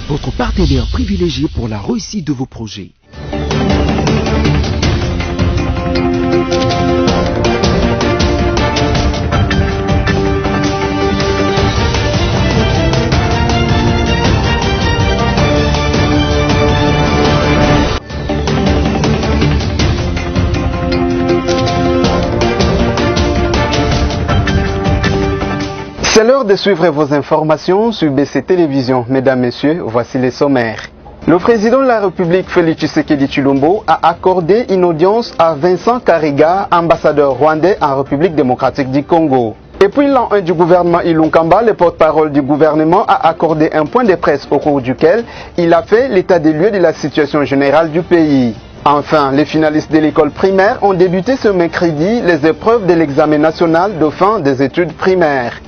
votre partenaire privilégié pour la réussite de vos projets. C'est l'heure de suivre vos informations sur BC Télévision. Mesdames, Messieurs, voici les sommaires. Le président de la République, Félix Tshisekedi Tshilombo, a accordé une audience à Vincent Karega, ambassadeur rwandais en République démocratique du Congo. Et puis l'an 1 du gouvernement Ilunkamba, le porte-parole du gouvernement, a accordé un point de presse au cours duquel il a fait l'état des lieux de la situation générale du pays. Enfin, les finalistes de l'école primaire ont débuté ce mercredi les épreuves de l'examen national de fin des études primaires.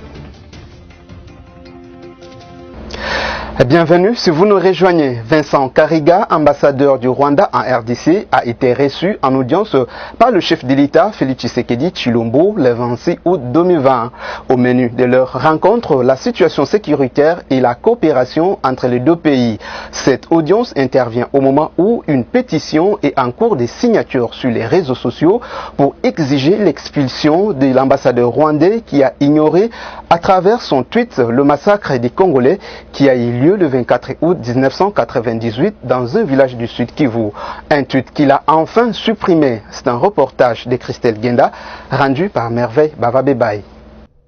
Bienvenue, si vous nous rejoignez, Vincent Karega, ambassadeur du Rwanda en RDC, a été reçu en audience par le chef de l'État, Félix Tshisekedi Tshilombo, le 26 août 2020. Au menu de leur rencontre, la situation sécuritaire et la coopération entre les deux pays. Cette audience intervient au moment où une pétition est en cours de signature sur les réseaux sociaux pour exiger l'expulsion de l'ambassadeur rwandais qui a ignoré à travers son tweet le massacre des Congolais qui a eu lieu le 24 août 1998 dans un village du Sud Kivu. Un tweet qu'il a enfin supprimé. C'est un reportage de Christelle Genda rendu par Merveille Bavabebay.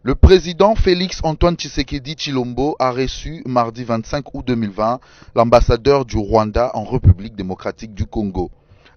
Le président Félix Antoine Tshisekedi Tshilombo a reçu mardi 25 août 2020 l'ambassadeur du Rwanda en République démocratique du Congo.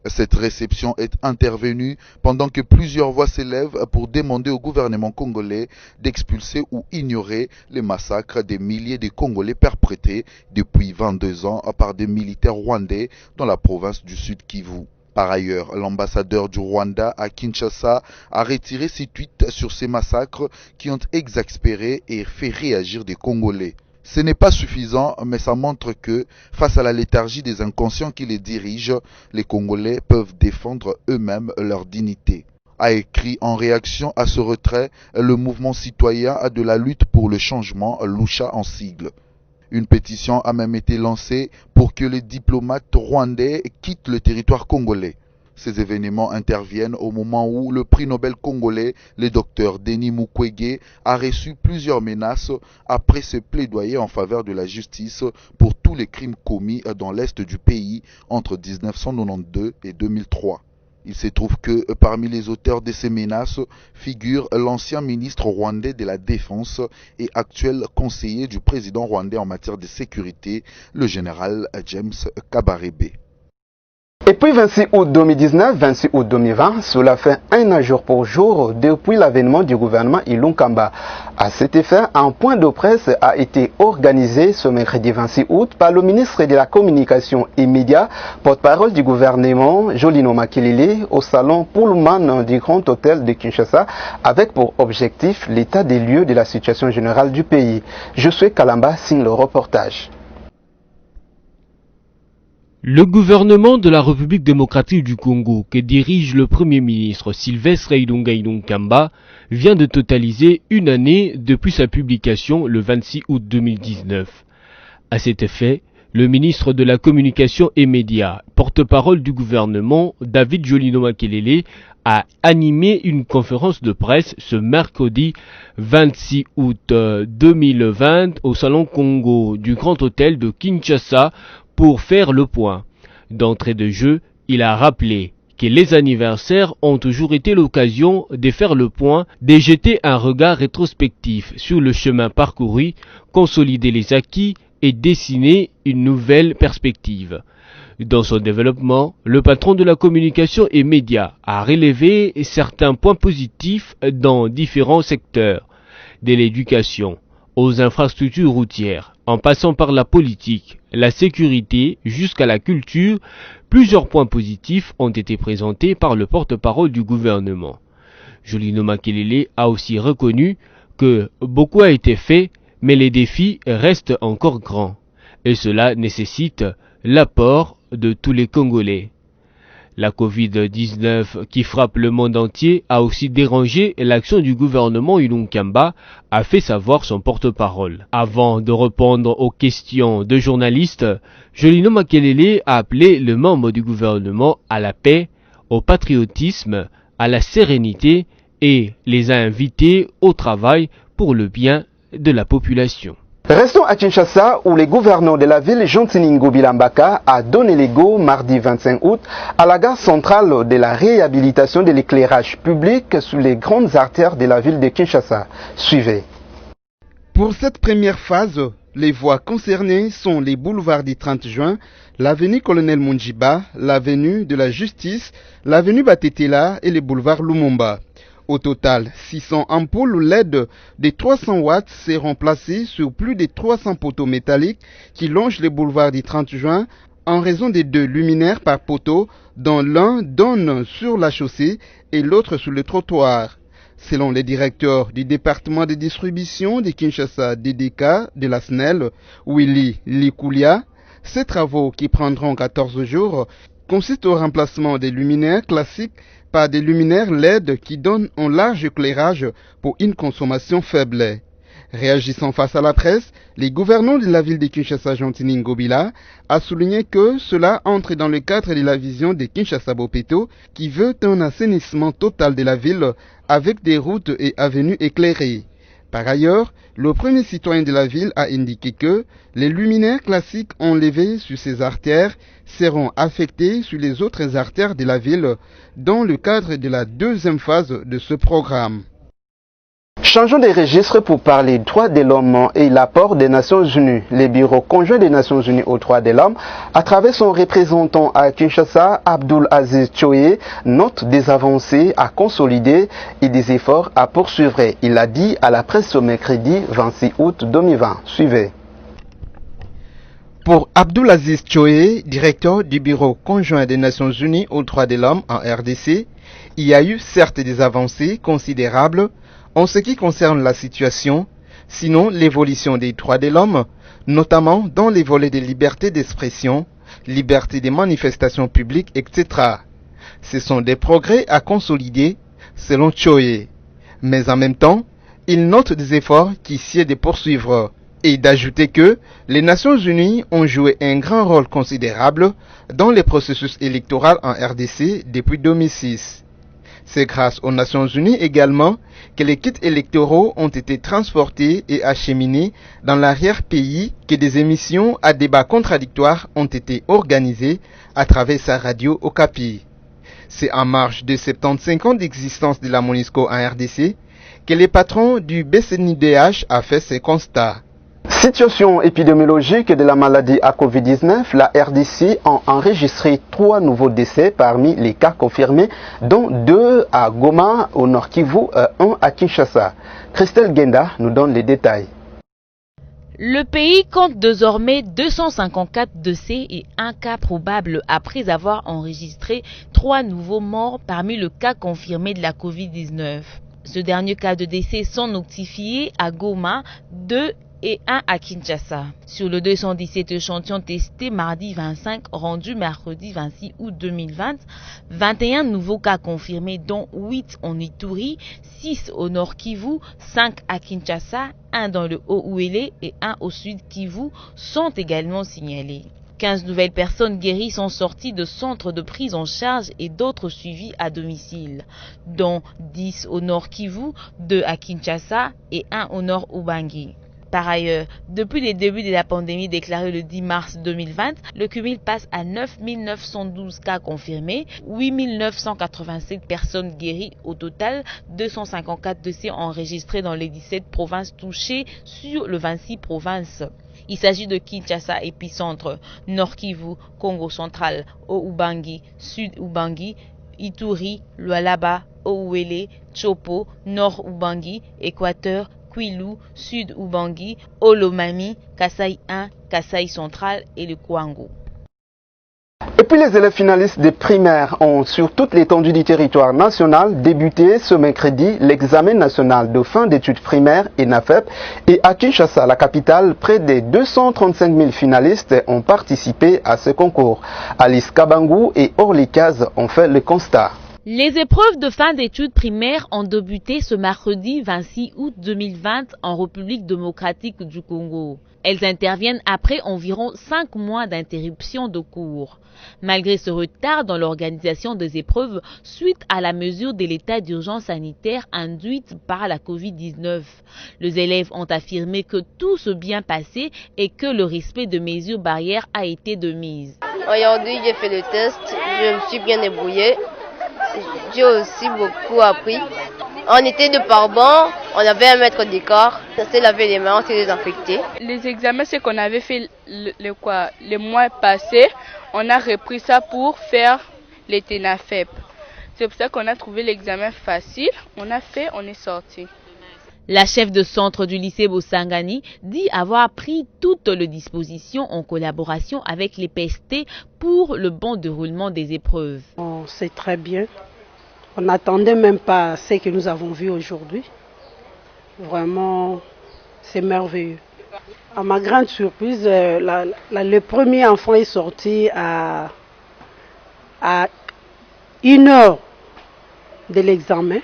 Cette réception est intervenue pendant que plusieurs voix s'élèvent pour demander au gouvernement congolais d'expulser ou ignorer les massacres des milliers de Congolais perpétrés depuis 22 ans par des militaires rwandais dans la province du Sud Kivu. Par ailleurs, l'ambassadeur du Rwanda à Kinshasa a retiré ses tweets sur ces massacres qui ont exaspéré et fait réagir des Congolais. Ce n'est pas suffisant, mais ça montre que, face à la léthargie des inconscients qui les dirigent, les Congolais peuvent défendre eux-mêmes leur dignité. A écrit en réaction à ce retrait le mouvement citoyen de la lutte pour le changement, Lucha en sigle. Une pétition a même été lancée pour que les diplomates rwandais quittent le territoire congolais. Ces événements interviennent au moment où le prix Nobel congolais, le docteur Denis Mukwege, a reçu plusieurs menaces après ce plaidoyer en faveur de la justice pour tous les crimes commis dans l'est du pays entre 1992 et 2003. Il se trouve que parmi les auteurs de ces menaces figure l'ancien ministre rwandais de la Défense et actuel conseiller du président rwandais en matière de sécurité, le général James Kabarebe. Et puis 26 août 2019, 26 août 2020, cela fait un an jour pour jour depuis l'avènement du gouvernement Ilunkamba. À cet effet, un point de presse a été organisé ce mercredi 26 août par le ministre de la Communication et Médias, porte-parole du gouvernement, Jolino Makelele, au salon Pullman du Grand Hôtel de Kinshasa, avec pour objectif l'état des lieux de la situation générale du pays. Josué Kalamba signe le reportage. Le gouvernement de la République démocratique du Congo, que dirige le Premier ministre Sylvestre Ilunga Ilunkamba, vient de totaliser une année depuis sa publication le 26 août 2019. À cet effet, le ministre de la Communication et Médias, porte-parole du gouvernement, David Jolino Makelele, a animé une conférence de presse ce mercredi 26 août 2020 au Salon Congo du Grand Hôtel de Kinshasa pour faire le point. D'entrée de jeu, il a rappelé que les anniversaires ont toujours été l'occasion de faire le point, de jeter un regard rétrospectif sur le chemin parcouru, consolider les acquis et dessiner une nouvelle perspective. Dans son développement, le patron de la communication et médias a relevé certains points positifs dans différents secteurs, de l'éducation aux infrastructures routières, en passant par la politique, la sécurité jusqu'à la culture. Plusieurs points positifs ont été présentés par le porte-parole du gouvernement. Jolino Makelele a aussi reconnu que beaucoup a été fait, mais les défis restent encore grands, et cela nécessite l'apport de tous les Congolais. La Covid-19 qui frappe le monde entier a aussi dérangé l'action du gouvernement Ilunkamba, a fait savoir son porte-parole. Avant de répondre aux questions de journalistes, Jolino Makelele a appelé le membre du gouvernement à la paix, au patriotisme, à la sérénité et les a invités au travail pour le bien de la population. Restons à Kinshasa où le gouverneur de la ville, Jean-Tiningo Bilambaka, a donné les go mardi 25 août à la gare centrale de la réhabilitation de l'éclairage public sur les grandes artères de la ville de Kinshasa. Suivez. Pour cette première phase, les voies concernées sont les boulevards du 30 juin, l'avenue Colonel Munjiba, l'avenue de la Justice, l'avenue Batetela et le boulevard Lumumba. Au total, 600 ampoules LED de 300 watts seront placées sur plus de 300 poteaux métalliques qui longent le boulevard du 30 juin en raison des 2 luminaires par poteau dont l'un donne sur la chaussée et l'autre sur le trottoir. Selon le directeur du département de distribution de Kinshasa DDK de la SNEL, Willy Likoulia, ces travaux qui prendront 14 jours consistent au remplacement des luminaires classiques par des luminaires LED qui donnent un large éclairage pour une consommation faible. Réagissant face à la presse, les gouvernants de la ville de Kinshasa, Jean-Tiningo Bila, a souligné que cela entre dans le cadre de la vision de Kinshasa Bopeto qui veut un assainissement total de la ville avec des routes et avenues éclairées. Par ailleurs, le premier citoyen de la ville a indiqué que les luminaires classiques enlevés sur ces artères seront affectés sur les autres artères de la ville dans le cadre de la deuxième phase de ce programme. Changeons de registre pour parler des droits de l'homme et l'apport des Nations Unies. Le Bureau conjoint des Nations Unies aux droits de l'homme, à travers son représentant à Kinshasa, Abdul Aziz Choye, note des avancées à consolider et des efforts à poursuivre. Il l'a dit à la presse ce mercredi 26 août 2020. Suivez. Pour Abdul Aziz Choye, directeur du Bureau conjoint des Nations Unies aux droits de l'homme en RDC, il y a eu certes des avancées considérables en ce qui concerne la situation, sinon l'évolution des droits de l'homme, notamment dans les volets de liberté d'expression, liberté des manifestations publiques, etc. Ce sont des progrès à consolider, selon Choye. Mais en même temps, il note des efforts qui sied de poursuivre et d'ajouter que les Nations Unies ont joué un grand rôle considérable dans le processus électoral en RDC depuis 2006. C'est grâce aux Nations Unies également que les kits électoraux ont été transportés et acheminés dans l'arrière-pays, que des émissions à débat contradictoires ont été organisées à travers sa radio Okapi. C'est en marge de 75 ans d'existence de la MONUSCO en RDC que le patron du BCNUDH a fait ses constats. Situation épidémiologique de la maladie à Covid-19, la RDC a enregistré 3 nouveaux décès parmi les cas confirmés, dont 2 à Goma, au Nord Kivu, et 1 à Kinshasa. Christelle Genda nous donne les détails. Le pays compte désormais 254 décès et un cas probable après avoir enregistré 3 nouveaux morts parmi le cas confirmé de la Covid-19. Ce dernier cas de décès sont notifiés à Goma, 2 et 1 à Kinshasa. Sur le 217 échantillons testés mardi 25, rendu mercredi 26 août 2020, 21 nouveaux cas confirmés dont 8 en Ituri, 6 au Nord Kivu, 5 à Kinshasa, 1 dans le Haut-Uélé et 1 au Sud Kivu sont également signalés. 15 nouvelles personnes guéries sont sorties de centres de prise en charge et d'autres suivies à domicile, dont 10 au Nord Kivu, 2 à Kinshasa et 1 au Nord Ubangi. Par ailleurs, depuis le début de la pandémie déclarée le 10 mars 2020, le cumul passe à 9 912 cas confirmés, 8 987 personnes guéries au total, 254 décès enregistrés dans les 17 provinces touchées sur le 26 provinces. Il s'agit de Kinshasa épicentre, Nord Kivu, Congo central, Haut-Ubangi, Sud-Ubangi, Ituri, Lualaba, Haut-Uélé, Chopo, Nord-Ubangi, Équateur, Kwilu, Sud-Ubangi, Olomami, Kasai 1, Kasai central et le Kwango. Et puis les élèves finalistes des primaires ont sur toute l'étendue du territoire national débuté ce mercredi l'examen national de fin d'études primaires ENAFEP et à Kinshasa, la capitale, près de 235 000 finalistes ont participé à ce concours. Alice Kabangou et Orlikaz ont fait le constat. Les épreuves de fin d'études primaires ont débuté ce mercredi 26 août 2020 en République démocratique du Congo. Elles interviennent après environ 5 mois d'interruption de cours. Malgré ce retard dans l'organisation des épreuves suite à la mesure de l'état d'urgence sanitaire induite par la Covid-19, les élèves ont affirmé que tout s'est bien passé et que le respect de mesures barrières a été de mise. Aujourd'hui, j'ai fait le test, je me suis bien débrouillé. J'ai aussi beaucoup appris. On était de par banc, on avait 1 mètre d'écart, on s'est lavé les mains, on s'est désinfecté. Les examens, c'est qu'on avait fait les mois passés, on a repris ça pour faire les TENAFEP. C'est pour ça qu'on a trouvé l'examen facile, on a fait, on est sorti. La chef de centre du lycée Bosangani dit avoir pris toutes les dispositions en collaboration avec les PST pour le bon déroulement des épreuves. C'est très bien. On n'attendait même pas ce que nous avons vu aujourd'hui. Vraiment, c'est merveilleux. À ma grande surprise, le premier enfant est sorti à 1 heure de l'examen.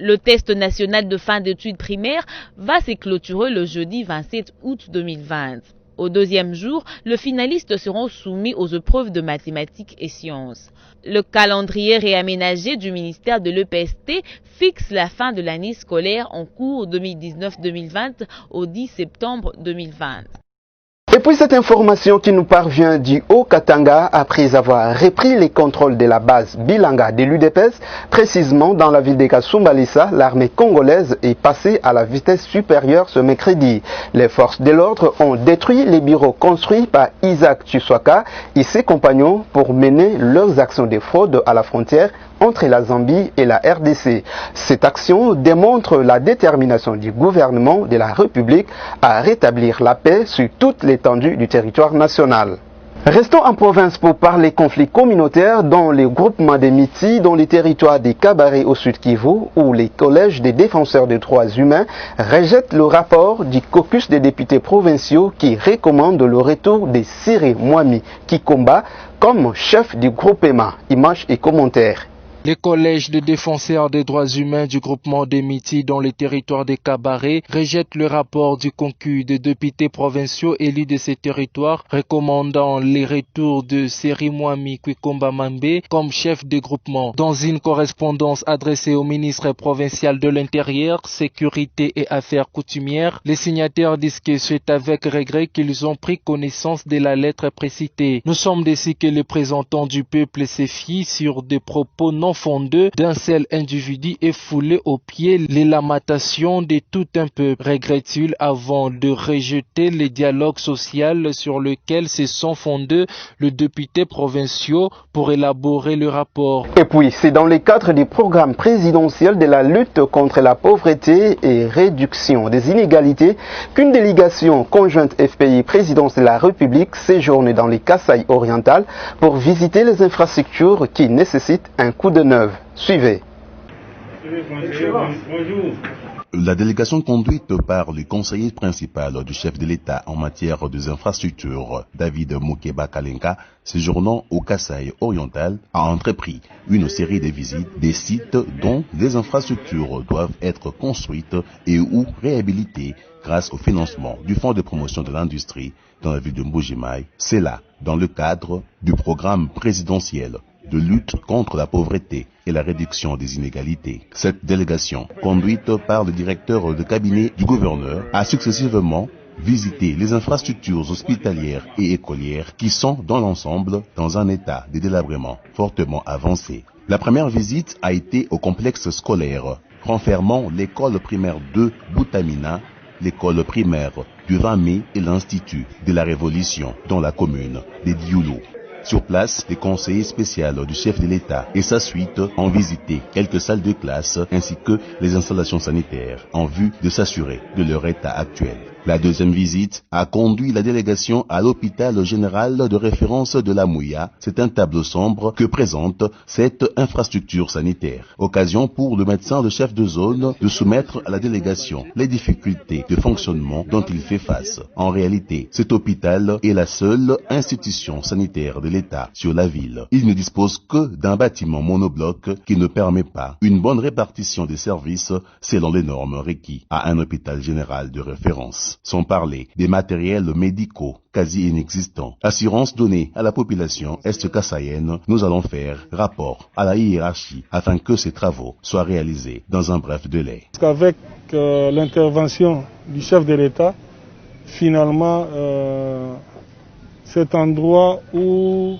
Le test national de fin d'études primaires va se clôturer le jeudi 27 août 2020. Au deuxième jour, les finalistes seront soumis aux épreuves de mathématiques et sciences. Le calendrier réaménagé du ministère de l'EPST fixe la fin de l'année scolaire en cours 2019-2020 au 10 septembre 2020. Et puis cette information qui nous parvient du Haut-Katanga après avoir repris les contrôles de la base Bilanga de l'UDPS, précisément dans la ville de Kasumbalissa, l'armée congolaise est passée à la vitesse supérieure ce mercredi. Les forces de l'ordre ont détruit les bureaux construits par Isaac Tshwaka et ses compagnons pour mener leurs actions de fraude à la frontière entre la Zambie et la RDC. Cette action démontre la détermination du gouvernement de la République à rétablir la paix sur toute l'étendue du territoire national. Restons en province pour parler conflits communautaires dans les groupements des Miti, dans les territoires des Kabaré au sud Kivu, où les collèges des défenseurs des droits humains rejettent le rapport du caucus des députés provinciaux qui recommande le retour de Siré Mwami Kikomba comme chef du groupement. Images et commentaires. Les collèges de défenseurs des droits humains du groupement des Miti dans les territoires des Kabaré rejettent le rapport du concours des députés provinciaux élus de ces territoires recommandant les retours de Siri Mwami Kikomba Mambe comme chef de groupement. Dans une correspondance adressée au ministre provincial de l'Intérieur, Sécurité et Affaires coutumières, les signataires disent que c'est avec regret qu'ils ont pris connaissance de la lettre précitée. Nous sommes déçus que les représentants du peuple se fient sur des propos non fondeux d'un seul individu et foulé aux pieds les lamentations de tout un peuple, regrette-t-il avant de rejeter le dialogue social sur lequel se sont fondés les députés provinciaux pour élaborer le rapport. Et puis, c'est dans le cadre du programme présidentiel de la lutte contre la pauvreté et réduction des inégalités qu'une délégation conjointe FPI Présidence de la République séjourne dans les Kasaï orientales pour visiter les infrastructures qui nécessitent un coup de neuve. Suivez. La délégation conduite par le conseiller principal du chef de l'État en matière des infrastructures, David Moukeba Kalenka, séjournant au Kasaï oriental, a entrepris une série de visites des sites dont des infrastructures doivent être construites et ou réhabilitées grâce au financement du Fonds de promotion de l'industrie dans la ville de Mbujimaï. C'est là, dans le cadre du programme présidentiel de lutte contre la pauvreté et la réduction des inégalités. Cette délégation, conduite par le directeur de cabinet du gouverneur, a successivement visité les infrastructures hospitalières et écolières qui sont dans l'ensemble dans un état de délabrement fortement avancé. La première visite a été au complexe scolaire, renfermant l'école primaire de Boutamina, l'école primaire du 20 mai et l'Institut de la Révolution dans la commune de Dioulou. Sur place, les conseillers spéciaux du chef de l'État et sa suite ont visité quelques salles de classe ainsi que les installations sanitaires en vue de s'assurer de leur état actuel. La deuxième visite a conduit la délégation à l'hôpital général de référence de la Mouya. C'est un tableau sombre que présente cette infrastructure sanitaire. Occasion pour le médecin de chef de zone de soumettre à la délégation les difficultés de fonctionnement dont il fait face. En réalité, cet hôpital est la seule institution sanitaire de l'État sur la ville. Il ne dispose que d'un bâtiment monobloc qui ne permet pas une bonne répartition des services selon les normes requises à un hôpital général de référence. Sans parler des matériels médicaux quasi inexistants. Assurance donnée à la population est-kassaïenne, nous allons faire rapport à la hiérarchie afin que ces travaux soient réalisés dans un bref délai. Avec l'intervention du chef de l'État, finalement, cet endroit où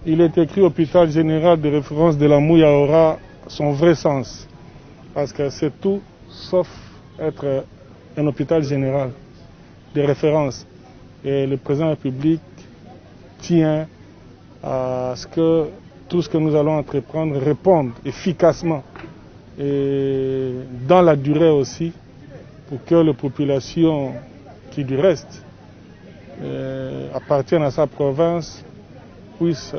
il est écrit hôpital général de référence de la Mouya aura son vrai sens. Parce que c'est tout sauf être un hôpital général de référence. Et le président de la République tient à ce que tout ce que nous allons entreprendre réponde efficacement et dans la durée aussi, pour que les populations qui du reste appartiennent à sa province puissent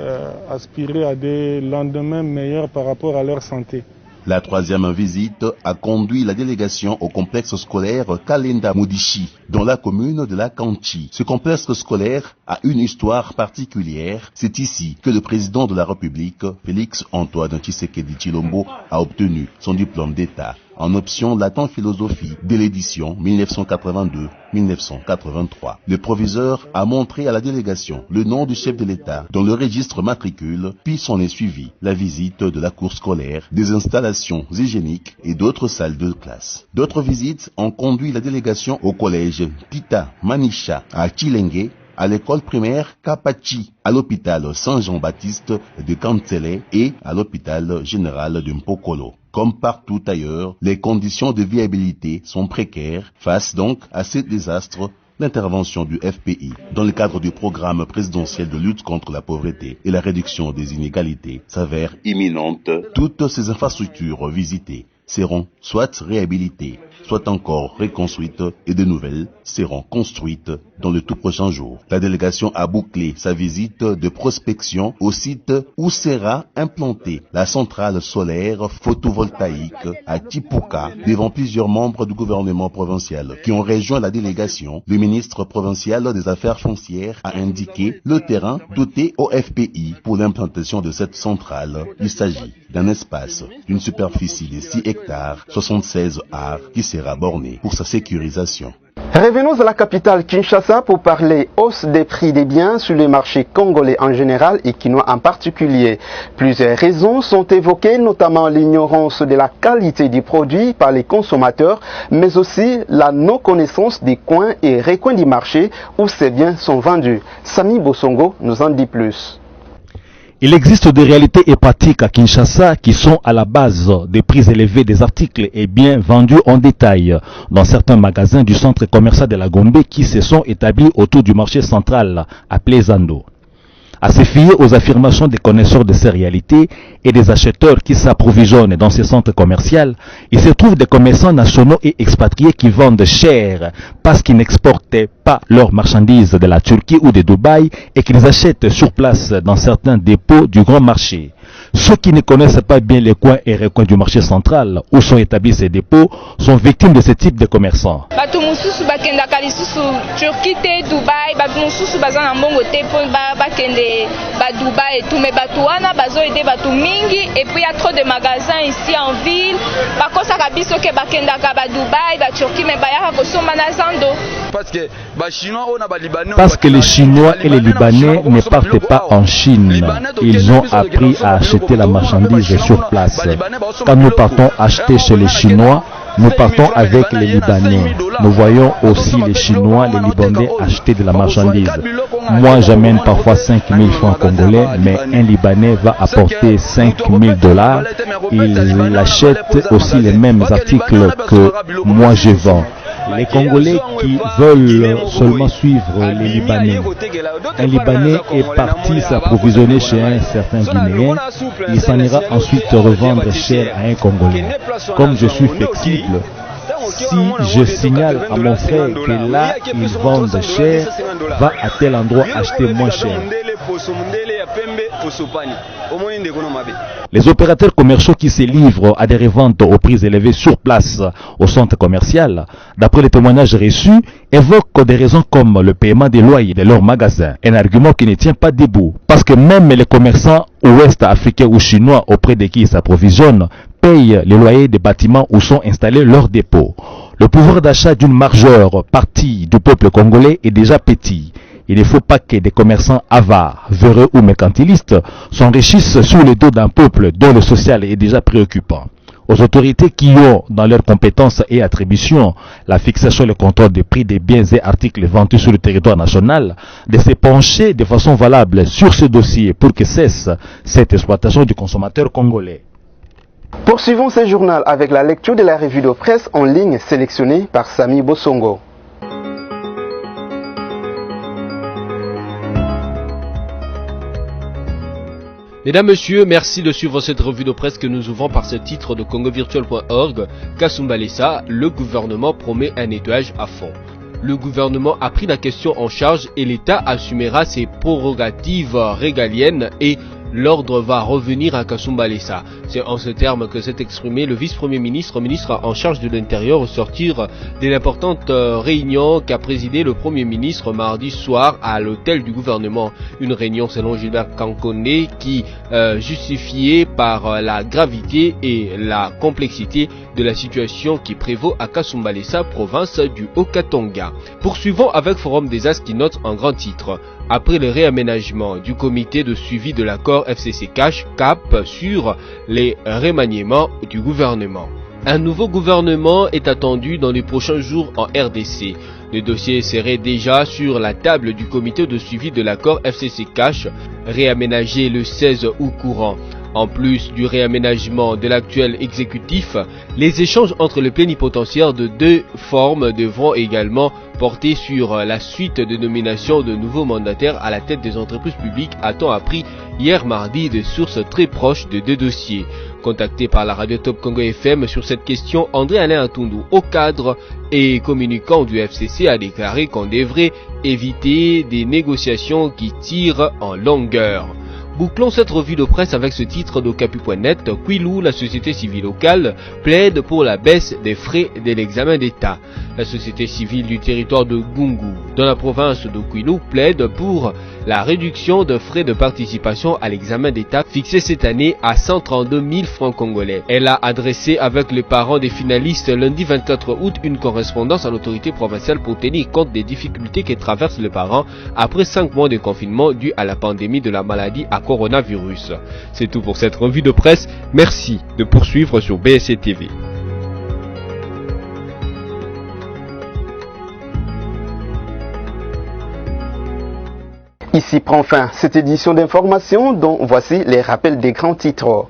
aspirer à des lendemains meilleurs par rapport à leur santé. La troisième visite a conduit la délégation au complexe scolaire Kalenda Modichi, dans la commune de la Kanchi. Ce complexe scolaire a une histoire particulière. C'est ici que le président de la République, Félix Antoine Tshisekedi Tshilombo, a obtenu son diplôme d'État en option latin philosophie de l'édition 1982-1983. Le proviseur a montré à la délégation le nom du chef de l'État dans le registre matricule, puis s'en est suivi la visite de la cour scolaire, des installations hygiéniques et d'autres salles de classe. D'autres visites ont conduit la délégation au collège Tita Manisha à Chilenge, à l'école primaire Kapachi, à l'hôpital Saint-Jean-Baptiste de Kantsele et à l'hôpital général de Mpokolo. Comme partout ailleurs, les conditions de viabilité sont précaires. Face donc à ces désastres, l'intervention du FPI dans le cadre du programme présidentiel de lutte contre la pauvreté et la réduction des inégalités s'avère imminente. Toutes ces infrastructures visitées seront soit réhabilitées, soit encore reconstruites et de nouvelles seront construites dans le tout prochain jour. La délégation a bouclé sa visite de prospection au site où sera implantée la centrale solaire photovoltaïque à Tipuka devant plusieurs membres du gouvernement provincial qui ont rejoint la délégation. Le ministre provincial des Affaires foncières a indiqué le terrain doté au FPI pour l'implantation de cette centrale. Il s'agit d'un espace d'une superficie de 6 hectares, 76 arts qui sera borné pour sa sécurisation. Revenons à la capitale Kinshasa pour parler hausse des prix des biens sur les marchés congolais en général et quinois en particulier. Plusieurs raisons sont évoquées, notamment l'ignorance de la qualité du produit par les consommateurs, mais aussi la non-connaissance des coins et recoins du marché où ces biens sont vendus. Sami Bosongo nous en dit plus. Il existe des réalités et pratiques à Kinshasa qui sont à la base des prix élevés des articles et biens vendus en détail dans certains magasins du centre commercial de la Gombe qui se sont établis autour du marché central appelé Zando. À se fier aux affirmations des connaisseurs de ces réalités et des acheteurs qui s'approvisionnent dans ces centres commerciaux, il se trouve des commerçants nationaux et expatriés qui vendent cher parce qu'ils n'exportaient pas leurs marchandises de la Turquie ou de Dubaï et qu'ils achètent sur place dans certains dépôts du grand marché. Ceux qui ne connaissent pas bien les coins et recoins du marché central où sont établis ces dépôts sont victimes de ce type de commerçants. Et puis il y a trop de magasins ici en ville. Parce que les Chinois et les Libanais ne partent pas en Chine. Ils ont appris à acheter la marchandise sur place. Quand nous partons acheter chez les Chinois, nous partons avec les Libanais. Nous voyons aussi les Chinois, les Libanais acheter de la marchandise. Moi, j'amène parfois 5 000 francs congolais, mais un Libanais va apporter 5 000 $. Il achète aussi les mêmes articles que moi je vends. Les Congolais qui veulent seulement suivre les Libanais. Un Libanais est parti s'approvisionner chez un certain Guinéen. Il s'en ira ensuite revendre cher à un Congolais. Comme je suis flexible, si je signale à mon frère que là ils vendent cher, va à tel endroit acheter moins cher. Les opérateurs commerciaux qui se livrent à des reventes aux prix élevés sur place au centre commercial, d'après les témoignages reçus, évoquent des raisons comme le paiement des loyers de leurs magasins. Un argument qui ne tient pas debout. Parce que même les commerçants ouest-africains ou chinois auprès de qui ils s'approvisionnent payent les loyers des bâtiments où sont installés leurs dépôts. Le pouvoir d'achat d'une majeure partie du peuple congolais est déjà petit. Il ne faut pas que des commerçants avares, véreux ou mercantilistes s'enrichissent sur le dos d'un peuple dont le social est déjà préoccupant. Aux autorités qui ont dans leurs compétences et attributions la fixation et le contrôle des prix des biens et articles vendus sur le territoire national, de se pencher de façon valable sur ce dossier pour que cesse cette exploitation du consommateur congolais. Poursuivons ce journal avec la lecture de la revue de presse en ligne sélectionnée par Sami Bosongo. Mesdames, Messieurs, merci de suivre cette revue de presse que nous ouvrons par ce titre de congovirtuel.org. Kasumba Lessa, le gouvernement promet un nettoyage à fond. Le gouvernement a pris la question en charge et l'État assumera ses prérogatives régaliennes et l'ordre va revenir à Kasumba Lessa. C'est en ce terme que s'est exprimé le vice-premier ministre, ministre en charge de l'Intérieur, au sortir de l'importante réunion qu'a présidé le Premier ministre mardi soir à l'hôtel du gouvernement. Une réunion selon Gilbert Kankone qui justifiée par la gravité et la complexité de la situation qui prévaut à Kasumba Lessa, province du Haut-Katanga. Poursuivons avec Forum des As qui note en grand titre: après le réaménagement du comité de suivi de l'accord FCC-CAF cap sur les remaniements du gouvernement. Un nouveau gouvernement est attendu dans les prochains jours en RDC. Le dossier serait déjà sur la table du comité de suivi de l'accord FCC-CAF, réaménagé le 16 août courant. En plus du réaménagement de l'actuel exécutif, les échanges entre les plénipotentiaires de deux formes devront également porter sur la suite de nomination de nouveaux mandataires à la tête des entreprises publiques, a-t-on appris hier mardi de sources très proches de deux dossiers. Contacté par la radio Top Congo FM sur cette question, André-Alain Atundu, au cadre et communicant du FCC, a déclaré qu'on devrait éviter des négociations qui tirent en longueur. Bouclons cette revue de presse avec ce titre d'Ocapu.net. Kwilu, la société civile locale, plaide pour la baisse des frais de l'examen d'État. La société civile du territoire de Gungu, dans la province de Kwilu, plaide pour la réduction de frais de participation à l'examen d'État fixé cette année à 132 000 francs congolais. Elle a adressé avec les parents des finalistes lundi 24 août une correspondance à l'autorité provinciale pour tenir compte des difficultés que traversent les parents après 5 mois de confinement dû à la pandémie de la maladie à coronavirus. C'est tout pour cette revue de presse. Merci de poursuivre sur BSC TV. Ici prend fin cette édition d'information dont voici les rappels des grands titres.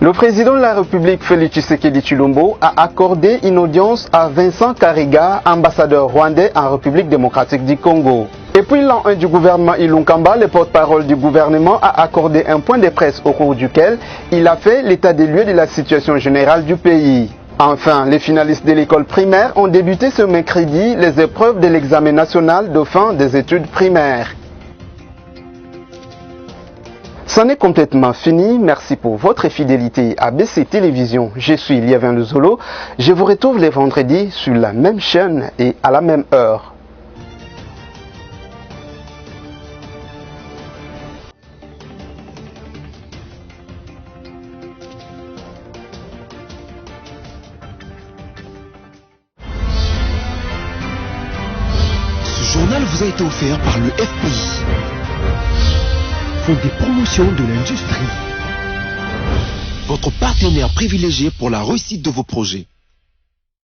Le président de la République, Félix Tshisekedi Tshilombo, a accordé une audience à Vincent Karega, ambassadeur rwandais en République démocratique du Congo. Et puis l'an 1 du gouvernement Ilunkamba, le porte-parole du gouvernement, a accordé un point de presse au cours duquel il a fait l'état des lieux de la situation générale du pays. Enfin, les finalistes de l'école primaire ont débuté ce mercredi les épreuves de l'examen national de fin des études primaires. C'en est complètement fini. Merci pour votre fidélité à BC Télévision. Je suis Liévin Luzolo. Je vous retrouve les vendredis sur la même chaîne et à la même heure. Ce journal vous a été offert par le FPI. Des promotions de l'industrie. Votre partenaire privilégié pour la réussite de vos projets.